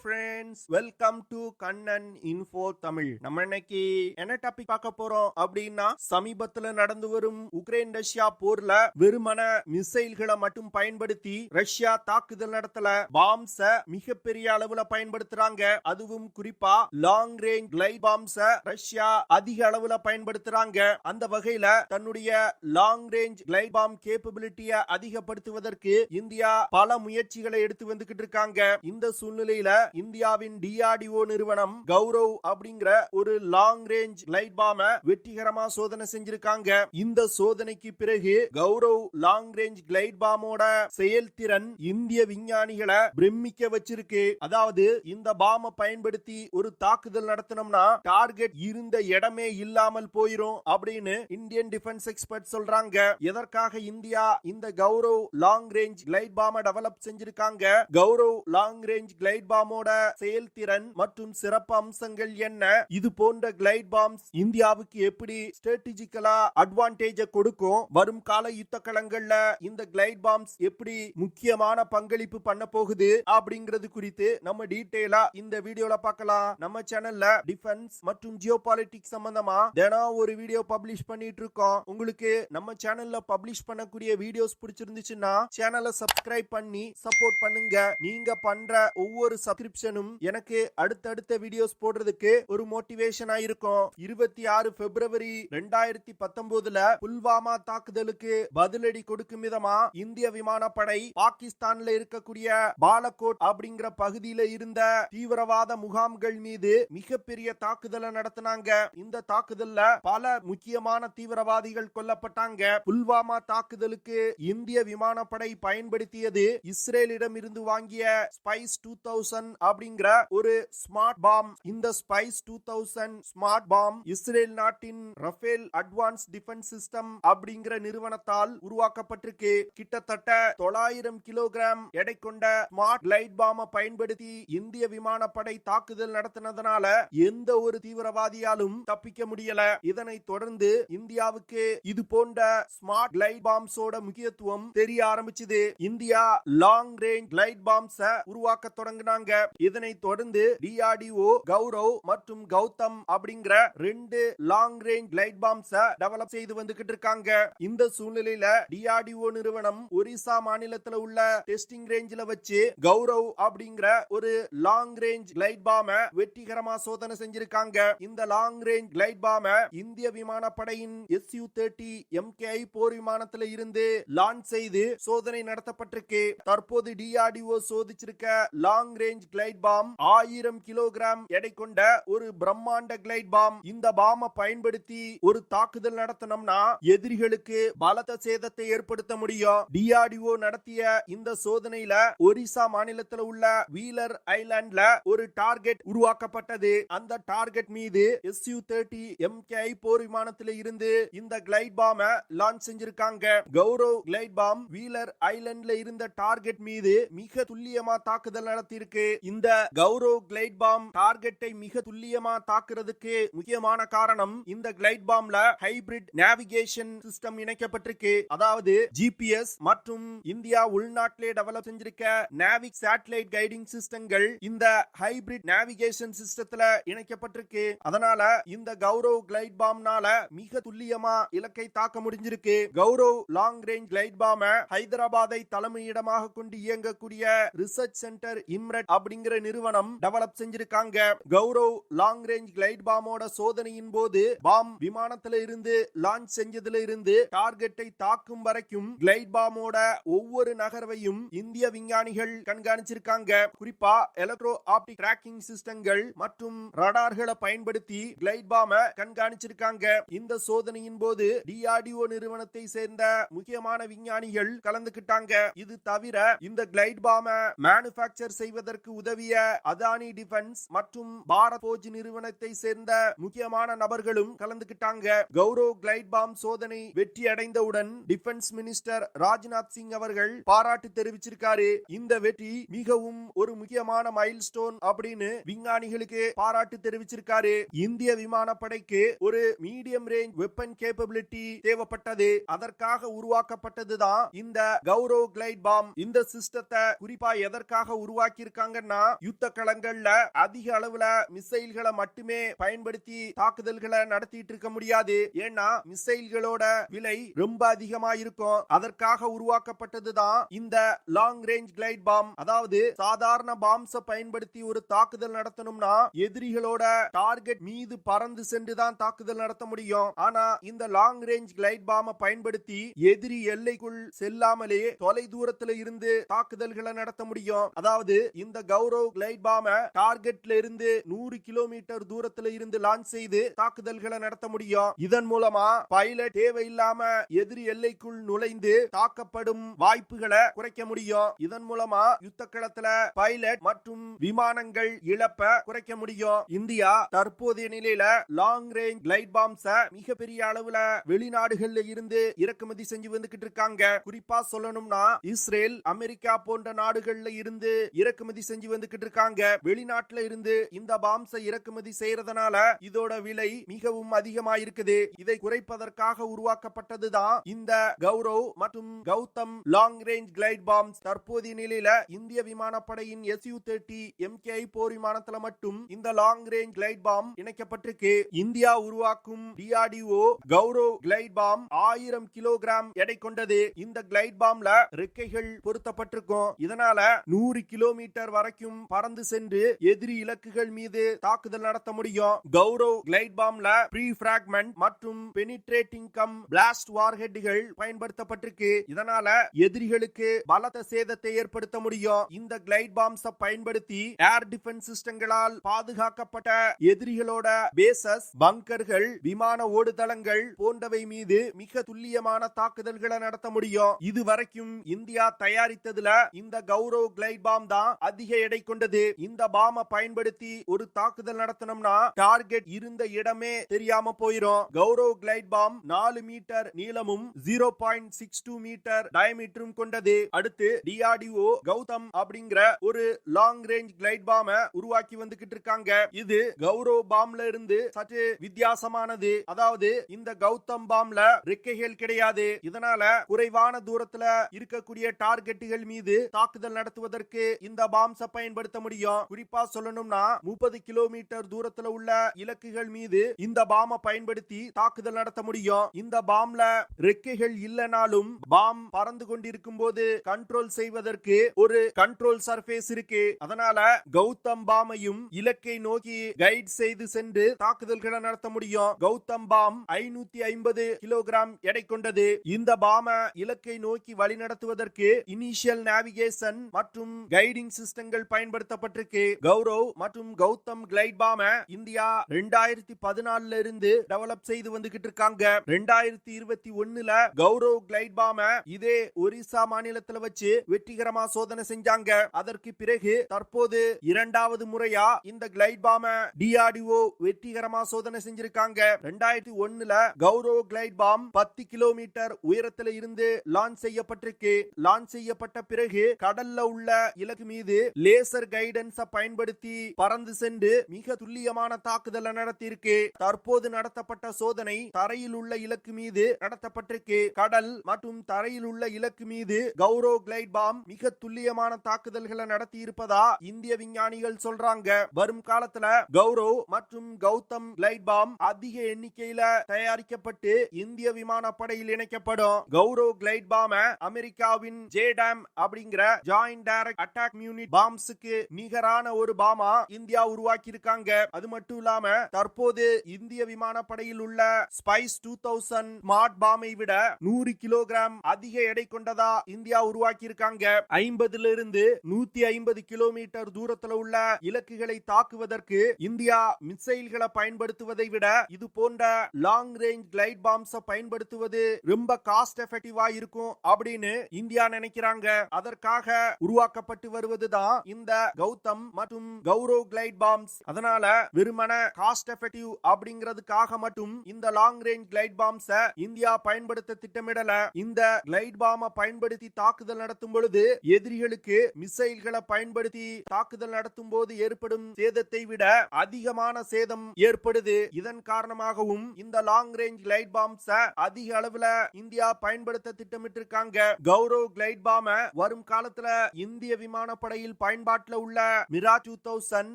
friends, welcome to Kannan Info Tamil. நம்ம இன்னைக்கு என்ன டாபிக் பார்க்க போறோம் அப்படின்னா, சமீபத்துல நடந்து வரும் உக்ரைன் ரஷ்யா போர்ல வெறுமன மிசைல்களை மட்டும் பயன்படுத்தி ரஷ்யா தாக்குதல் நடத்தல, பாம்ஸ மிகப்பெரிய அளவுல பயன்படுத்துறாங்க. அதுவும் குறிப்பா long range glide bombs Russia அதிக அளவுல பயன்படுத்துறாங்க. அந்த வகையில தன்னுடைய லாங் ரேஞ்ச் கிளைட் பாம் கேப்பபிலிட்டியை அதிகப்படுத்துவதற்கு இந்தியா பல முயற்சிகளை எடுத்து வந்துகிட்டு இருக்காங்க. இந்த சூழ்நிலையில இந்தியாவின் DRDO நிறுவனம் கௌரவ் அப்படிங்கிற ஒரு லாங் ரேஞ்ச் கிளைட் பாம வெற்றிகரமா சோதனை செஞ்சிருக்காங்க. இந்த சோதனைக்கு பிறகு கௌரவ் லாங் ரேஞ்ச் கிளைட் பாமோட செயல்திறன் இந்திய விஞ்ஞானிகளை பிரமிக்க வச்சிருக்கு. அதாவது இந்த பாம பயன்படுத்தி ஒரு தாக்குதல் நடத்தினோம்னா டார்கெட் இருந்த இடமே இல்லாமல் போயிரும் அப்படின்னு இந்தியன் டிஃபென்ஸ் எக்ஸ்பர்ட் சொல்றாங்க. எதற்காக இந்தியா இந்த கௌரவ் லாங் ரேஞ்ச் கிளைட் பாம டெவலப் செஞ்சிருக்காங்க, கௌரவ் லாங் ரேஞ்ச் கிளைட் பாமோட செயல்திறன் மற்றும் சிறப்பு அம்சங்கள் என்ன, இது போன்ற கிளைட் பாம்ஸ் இந்தியாவுக்கு எப்படி ஸ்ட்ராட்டஜிக்கலா அட்வான்டேஜ் கொடுக்கும், வரும் கால யுத்த களங்கள்ல இந்த கிளைட் பாம்ஸ் எப்படி முக்கியமான பங்களிப்பு பண்ண போகுது அப்படிங்கிறது குறித்து நம்ம டீடைலா இந்த வீடியோல பார்க்கலாம். நம்ம சேனல்ல டிஃபென்ஸ் மற்றும் ஜியோபாலிட்டிக்ஸ் சம்பந்தமா தினம் ஒரு வீடியோ பப்ளிஷ் பண்ணிட்டு இருக்கோம். உங்களுக்கு நம்ம சேனல்ல பப்ளிஷ் பண்ணக்கூடிய வீடியோஸ் பிடிச்சிருந்துச்சுன்னா சேனலை சப்ஸ்கிரைப் பண்ணி சப்போர்ட் பண்ணுங்க. நீங்க பண்ற ஒவ்வொரு சப்ஸ்கிரிப்ஷனும் எனக்கு அடுத்தடுத்த வீடியோஸ் போடுறதுக்கு ஒரு மோட்டிவேஷனா இருக்கும். 26 பிப்ரவரி 2019 புல்வாமா தாக்குதலுக்கு பதிலடி கொடுக்கும் விதமா இந்திய விமானப்படை பாகிஸ்தான்ல இருக்கக்கூடிய பாலகோட் அப்படிங்கிற பகுதியில இருந்த தீவிரவாத முகாம்கள் மீது மிகப்பெரிய தாக்குதலை நடத்தினாங்க. இந்த தாக்குதல்ல பல முக்கியமான தீவிரவாதிகள் கொல்லப்பட்டாங்க. புல்வாமா தாக்குதலுக்கு இந்திய விமானப்படை பயன்படுத்தியது இஸ்ரேலிடம் இருந்து வாங்கிய ஸ்பைஸ் 2000 அப்படிங்கிற ஒரு ஸ்மார்ட் பாம். இந்த ஸ்பைஸ் 2000 ஸ்மார்ட் பாம் இஸ்ரேல் நாட்டின் ரஃபேல் அட்வான்ஸ் டிஃபென்ஸ் சிஸ்டம் அப்படிங்கிற நிறுவனத்தால் உருவாக்கப்பட்டிருக்கு. கிட்டத்தட்ட 900 கிலோகிராம் எடை கொண்ட ஸ்மார்ட் கிளைட் பாம பயன்படுத்தி இந்திய விமானப்படை தாக்குதல் நடத்தினதனால எந்த ஒரு தீவிரவாதியாலும் தப்பிக்க முடியல. இதனை தொடர்ந்து இந்தியாவுக்கு இது போன்ற ஸ்மார்ட் கிளைட் பாம்ஸோட முக்கியத்துவம் தெரிய ஆரம்பிச்சது. இந்தியா லாங் ரேஞ்ச் கிளைட் பாம்ஸ உருவாக்க தொடங்கினாங்க. இதனை தொடர்ந்து DRDO கௌரவ் மற்றும் கௌதம் அப்படிங்கிற 2 லாங் ரேஞ்ச் கிளைட் பாம்ஸ டெவலப் செய்து வந்துகிட்டு இருக்காங்க. இந்த சூழ்நிலையில DRDO நிறுவனம் ஒரிசா மாநிலத்துல உள்ள டெஸ்டிங் ரேஞ்சில வச்சு கௌரவ் அப்படிங்கிற ஒரு லாங் ரேஞ்ச் கிளைட் பாம வெற்றிகரமா சோதனை செஞ்சிருக்காங்க. இந்த லாங் ரேஞ்ச் கிளைட் பாம இந்திய விமானப்படையின் Su-30 MKI போர் விமானத்துல இருந்து லான்ச் செய்து சோதனை நடத்தப்பட்டிருக்கு. தற்போது DRDO சோதிச்சிருக்க long range glide bomb 1000 kilogram எடை கொண்ட ஒரு பிரம்மாண்ட கிளைட் பாம். இந்த பாம பயன்படுத்தி ஒரு தாக்குதல் நடத்தணும்னா எதிரிகளுக்கு பலத்த சேதத்தை ஏற்படுத்த முடியும். DRDO நடத்திய இந்த சோதனையில ஒரிசா மாநிலத்தில் உள்ள வீலர் ஐலாண்ட்ல ஒரு டார்கெட் உருவாக்கப்பட்டது. அந்த டார்கெட் மீது Su-30 MKI போர் விமானத்தில் இருந்து இந்த கிளைட் பாம லான்ச் செஞ்சிருக்காங்க. கௌரவ் கிளைட் பாம் வீலர் ஐலாண்ட்ல இருந்த டார்கெட் மீது மிக துல்லியமா தாக்குதல் நடத்தியிருக்கு. இந்த கௌரவ் கிளைட் பாம் டார்கெட்டை மிக துல்லியமா தாக்குறதுக்கு முக்கியமான காரணம் இந்த கிளைட் பாம்ல ஹைபிரிட் நேவிகேஷன் சிஸ்டம் இணைக்கப்பட்டிருக்கு. அதாவது GPS மற்றும் இந்தியா உள்நாட்டிலே டெவலப் செஞ்சிருக்க நேவிக் சேட்டலைட் கைடிங் சிஸ்டங்கள் இந்த ஹைபிரிட் நேவிகேஷன் சிஸ்டத்துல இணைக்கப்பட்டிருக்கு. அதனால இந்த கௌரவ் கிளைட் பாம்னால மிக துல்லியமா இலக்கை தாக்க முடிஞ்சிருக்கு. கௌரவ் லாங் ரேஞ்ச் கிளைட் பாம ஹைதராபாத்தை தலைமையிடமாக கொண்டு இயங்கக்கூடிய ரிசர்ச் சென்டர் இம்ரெட் அப்படிங்கிற நிறுவனம் டெவலப் செஞ்சிருக்காங்க. கௌரவ் லாங் ரேஞ்ச் கிளைட் பாமோட சோதனையின் போது பாம் விமானத்துல இருந்து லான்ச் செஞ்சதுல இருந்து டார்கெட்டை தாக்கும் வரைக்கும் கிளைட் பாமோட ஒவ்வொரு நகர்வையும் இந்திய விஞ்ஞானிகள் கண்காணிச்சிருக்காங்க. குறிப்பா எலக்ட்ரோ ஆப்டிக் டிராக்கிங் சிஸ்டங்கள் மற்றும் ரடார்களை பயன்படுத்தி கிளைட் பாம கண்காணிச்சிருக்காங்க. இந்த சோதனையின் போது DRDO நிறுவனத்தை சேர்ந்த முக்கியமான விஞ்ஞானிகள் கலந்துகிட்டாங்க. இது தவிர இந்த கிளைட் பாம மேனுஃபேக்சர் செய்வதற்கு உதவிய அதானி டிஃபென்ஸ் மற்றும் பாரத் போஜ் நிறுவனத்தை சேர்ந்த முக்கியமான நபர்களும் கலந்துகிட்டாங்க. கௌரவ் கிளைட் பாம் சோதனை வெற்றி அடைந்தவுடன் டிஃபென்ஸ் மினிஸ்டர் ராஜ்நாத் சிங் அவர்கள் பாராட்டு தெரிவிச்சிருக்காரு. இந்த வெற்றி மிகவும் ஒரு முக்கியமான மைல்ஸ்டோன் அப்படின்னு விஞ்ஞானிகளுக்கு பாராட்டு தெரிவிச்சிருக்காரு. இந்திய விமானப்படைக்கு ஒரு மீடியம் ரேஞ்ச் வெப்பன் கேப்பபிலிட்டி தேவைப்பட்டது. அதற்காக உருவாக்கப்பட்டதுதான் இந்த கௌரவ் கிளைட் பாம். இந்த சிஸ்டத்தை குறிப்பா எதற்காக உருவாக்கி இருக்காங்கன்னா யுத்த களங்கள்ல அதிக அளவுல மிசைல்களை மட்டுமே பயன்படுத்தி தாக்குதல்களை நடத்திட்டு இருக்க முடியாது. ஏன்னா மிசைல்களோட விலை ரொம்ப அதிகமா இருக்கும். அதற்காக உருவாக்கப்பட்டதுதான் இந்த லாங் ரேஞ்ச் கிளைட் பாம். அதாவது சாதாரண பாம்ஸ பயன்படுத்தி ஒரு தாக்குதல் நடத்தணும்னா எதிரிகளோட டார்கெட் மீது பறந்து சென்றுதான் தாக்குதல் நடத்த முடியும். ஆனா இந்த லாங் ரேஞ்ச் கிளைட் பாம் பயன்படுத்தி எதிரி எல்லைக்குள் செல்லாமலே தொலை தூரத்துல இருந்து தாக்குதல்களை நடத்த முடியும். அதாவது இந்த கௌரவ் கிளைட் பாம் டார்கெட்ல இருந்து 100 கிலோமீட்டர் தூரத்துல இருந்து லான்ச் செய்து தாக்குதல்களை நடத்த முடியும். இதன் மூலமா பைலட் தேவையில்லாம எதிரி எல்லைக்குள் நுழைந்து தாக்கப்படும் வாய்ப்புகளை குறைக்க முடியும். இதன் மூலமா யுத்த களத்துல பைலட் மற்றும் விமானங்கள் இழப்ப குறைக்க முடியும். இந்தியா தற்போதைய நிலையில லாங் ரேஞ்ச் கிளைட் பாம்ஸ் மிகப்பெரிய அளவுல வெளிநாடுகள்ல இருந்து இறக்குமதி செஞ்சு வந்துகிட்டு இருக்காங்க. குறிப்பா சொல்லணும்னா இஸ்ரேல், அமெரிக்கா போன்ற நாடுகள்ல இருந்து இறக்குமதி செஞ்சு வந்துகிட்டு இருக்காங்க. வெளிநாட்டுல இருந்து இந்த பாம்ஸை இறக்குமதி செய்யறதுனால இதோட விலை மிகவும் அதிகமா இருக்குது. இதை குறைப்பதற்காக உருவாக்கப்பட்டதுதான் இந்த கௌரவ் மற்றும் Gautam long range glide bombs. தற்போதைய நிலையில இந்திய விமானப்படையின் Su-30 MKI போர் விமானத்துல மட்டும் இந்த லாங் ரேஞ்ச் கிளைட் பாம் இணைக்கப்பட்டிருக்கு. இந்தியா உருவாக்கும் DRDO Gaurav glide bomb 1000 kilogram எடை கொண்டது. இந்த கிளைட் பாம்ல ரெக்கைகள் பொருத்தப்பட்டிருக்கும். இதனால 100 கிலோமீட்டர் வரைக்கும் பறந்து சென்று எதிரி இலக்குகள் மீது தாக்குதல் நடத்த முடியும். கௌரவ் கிளைட் பாம்ல ப்ரீ பிராக்மெண்ட் மற்றும் பெனிட்ரேட்டிங் கம் பிளாஸ்ட் வார்ஹெட்கள் பயன்படுத்தப்பட்டிருக்கு. இதனால எதிரிகளுக்கு பலத்த சேதத்தை ஏற்படுத்த முடியும். இந்த கிளைட் பாம்ஸ் பயன்படுத்தி ஏர் டிஃபென்ஸ் சிஸ்டங்களால் பாதுகாக்கப்பட்ட எதிரிகளோட பேசஸ், பங்கர்கள், விமான ஓடுதளங்கள் போன்றவை மீது மிக துல்லியமான தாக்குதல்களை நடத்த முடியும். இதுவரைக்கும் இந்தியா தயாரித்ததுல இந்த கௌரவ் கிளைட் பாம் தான் அதிக எடை கொண்டது. இந்த பாம் பயன்படுத்தி ஒரு தாக்குதல் நடத்தணும்னா டார்கெட் இருந்த இடமே தெரியாம போயிரும். கௌரவ் கிளைட் பாம் 4 மீட்டர் நீளமும் 0.62 மீட்டர் டயமீட்டரும் கொண்டது. அடுத்து DRDO கௌதம் அப்படிங்கிற ஒரு லாங் ரேஞ்ச் கிளைட் பாம் உருவாக்கி வந்துகிட்டு இருக்காங்க. இது கௌரவ் பாம்ல இருந்து சற்று வித்தியாசமானது. அதாவது இந்த கௌதம் பாம்ல ரெக்கைகள் கிடையாது. இதனால குறைவான தூரத்துல இருக்கக்கூடிய டார்கெட்டுகள் மீது தாக்குதல் நடத்துவதற்கு இந்த பாம்ஸ் பயன்படுத்த முடியும். குறிப்பா சொல்லணும்னா 30 கிலோமீட்டர் தூரத்துல உள்ள இலக்குகள் மீது இந்த பாம் பயன்படுத்தி தாக்குதல் நடத்த முடியும். இந்த பாம்ல ரெக்கைகள் இல்லனாலும் பாம் பறந்து கொண்டிருக்கும் போது கண்ட்ரோல் செய்வதற்கு ஒரு கண்ட்ரோல் சர்ஃபேஸ் இருக்கு. அதனால கௌதம் பாமையும் இலக்கை நோக்கி கைட் செய்து சென்று தாக்குதல்களை நடத்த முடியும். கௌதம் பாம் 550 கிலோகிராம் எடை கொண்டது. இந்த பாம இலக்கை நோக்கி வழி நடத்துவதற்கு இனிஷியல் நேவிகேஷன் மற்றும் கைடிங் சிஸ்டங்கள் பயன்படுத்தப்பட்டிருக்கு. கௌரவ் மற்றும் கௌதம் கிளைட் பாம இந்தியா 2014 இருந்து டெவலப் செய்து வந்துகிட்டு இருக்காங்க. 2021ல கௌரவ் கிளைட் பாம இதே ஒரிசா மாநிலத்துல வச்சு வெற்றிகரமா சோதனை செஞ்சாங்க. அதற்கு பிறகு தற்போது இரண்டாவது முறையா இந்த கிளைட் பாம DRDO வெற்றிகரமா சோதனை செஞ்சிருக்காங்க. 2001ல கௌரவ் கிளைட் பாம் 10 கிலோமீட்டர் உயரத்துல இருந்து லான்ச் செய்யப்பட்டிருக்கு. லான்ச் செய்யப்பட்ட பிறகு கடல்ல உள்ள இலக்கு மீது லேசர் கைடன்ஸ் பயன்படுத்தி பறந்து சென்று மிக துல்லியமான தாக்குதல் நடத்தியிருக்கு. தற்போது நடத்தப்பட்ட சோதனை தரையில் உள்ள இலக்கு மீது நடத்தப்பட்டிருக்கு. கடல் மற்றும் தரையில் உள்ள இலக்கு மீது கௌரவ் கிளைட் பாம் மிக துல்லியமான தாக்குதல்களை நடத்தி இருப்பதா இந்திய விஞ்ஞானிகள் சொல்றாங்க. வரும் காலத்துல கௌரவ் மற்றும் கௌதம் கிளைட் பாம் அதிக எண்ணிக்கையில தயாரிக்கப்பட்டு இந்திய விமானப்படையில் இணைக்கப்படும். கௌரவ் கிளைட் பாம் அமெரிக்காவின் JDAM அப்படிங்கிற ஜாயிண்ட் டைரக்ட் அட்டாக் யூனிட் பாம்ஸுக்கு நிகரான ஒரு பாமா இந்தியா உருவாக்கி இருக்காங்க. அது மட்டும் இல்லாம தற்போது இந்திய விமானப்படையில் உள்ள ஸ்பைஸ் 2000 ஸ்மார்ட் பாமை விட 100 கிலோகிராம் அதிக எடை கொண்டதா இந்தியா உருவாக்கி இருக்காங்க. 50 இருந்து 150 கிலோமீட்டர் தூரத்துல உள்ள இலக்குகளை தாக்குவதற்கு இந்தியா மிசைல்களை பயன்படுத்துவதை விட இது போன்ற லாங் ரேஞ்ச் கிளைட் பாம்ஸ் பயன்படுத்துவது ரொம்ப காஸ்ட் எஃபெக்டிவா இருக்கும் அப்படின்னு இந்தியா நினைக்கிறாங்க. அதற்காக உருவாக்கப்பட்டு வருவதுதான் இந்த கௌதம் மற்றும் கௌரவ் கிளைட் பாம்ஸ். அதனால வெறுமன காஸ்ட் எஃபெக்டிவ் அப்படிங்கிறதுக்காக மட்டும் இந்த long range glide palms India பயன்படுத்த திட்டமிடல. இந்த கிளைட் பாம் பயன்படுத்தி தாக்குதல் நடத்தும் பொழுது எதிரிகளுக்கு மிசைல்களை பயன்படுத்தி தாக்குதல் நடத்தும் போது ஏற்படும் சேதத்தை விட அதிகமான சேதம் ஏற்படுது. இதன் காரணமாகவும் இந்த லாங் ரேஞ்ச் கிளைட் பாம்ஸ் அதிக அளவுல இந்தியா பயன்படுத்த திட்டமிட்டிருக்காங்க. கௌரவ் கிளைட் பாம் வரும் காலத்துல இந்திய விமானப்படையில் பயன்பாட்டுல மார்க்கெட்ல உள்ள மிரா 2000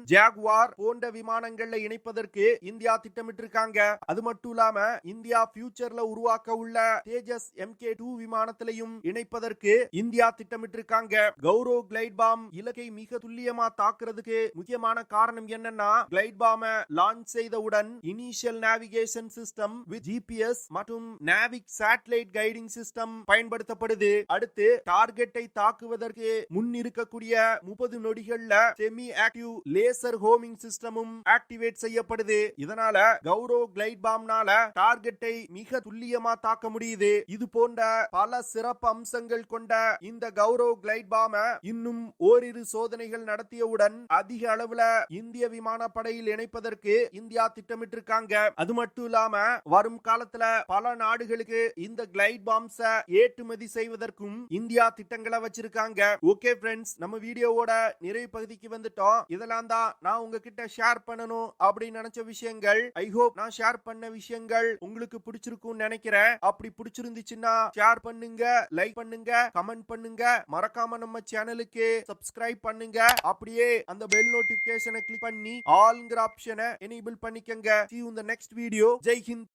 ஜாகுவார் போன்ற விமானங்கள்ல இணைப்பதற்கு இந்தியா திட்டமிட்டு இருக்காங்க. அது மட்டும் இல்லாம இந்தியா ஃபியூச்சர்ல உருவாக்க உள்ள தேஜஸ் MK2 விமானத்திலையும் இணைப்பதற்கு இந்தியா திட்டமிட்டு இருக்காங்க. கௌரவ் கிளைட் பாம் இலக்கை மிக துல்லியமா தாக்குறதுக்கு முக்கியமான காரணம் என்னன்னா, கிளைட் பாம் லான்ச் செய்தவுடன் initial navigation system with GPS மற்றும் நேவிக் சேட்டலைட் கைடிங் சிஸ்டம் பயன்படுத்தப்படுது. அடுத்து டார்கெட்டை தாக்குவதற்கு முன் இருக்கக்கூடிய 30 நொடிகள்ல செமி ஆக்டிவ் லேசர் ஹோமிங் சிஸ்டமும் ஆக்டிவேட் செய்யப்படுது. இதனால கௌரவ் கிளைட் பாம்னால டார்கெட்டை மிக துல்லியமா தாக்க முடியுது. இது போன்ற பல சிறப்பு அம்சங்கள் கொண்ட இந்த கௌரவ் கிளைட் பாம் இன்னும் ஓரிரு சோதனைகள் நடத்தியவுடன் அதிக அளவுல இந்திய விமானப்படையில் இணைப்பதற்கு இந்தியா திட்டமிட்டிருக்காங்க. அது மட்டும் இல்லாம வரும் காலத்துல பல நாடுகளுக்கு இந்த கிளைட் பாம்ஸ் ஏற்றுமதி செய்வதற்கும் இந்தியா திட்டங்களை வச்சிருக்காங்க. ஓகே ஃப்ரெண்ட்ஸ், நம்ம வீடியோவோட நிறைவு பகுதிக்கு வந்துட்டோம். இதெல்லாம் தான் நான் உங்ககிட்ட ஷேர் பண்ணணும் அப்படின்னு நினைச்ச விஷயங்கள். ஐ ஹோப் நான் ஷேர் பண்ண விஷயங்கள் உங்களுக்கு பிடிச்சிருக்கும்னு நினைக்கிறேன். அப்படி பிடிச்சிருந்துச்சுன்னா ஷேர் பண்ணுங்க, லைக் பண்ணுங்க, கமெண்ட் பண்ணுங்க. மறக்காம நம்ம சேனலுக்கு சப்ஸ்கிரைப் பண்ணுங்க. அப்படியே அந்த பெல் நோட்டிபிகேஷனை கிளிக் பண்ணி ஆல்ங்கிற ஆப்ஷனை எனேபிள் பண்ணிக்கங்க. See you in the next video. Jai Hind.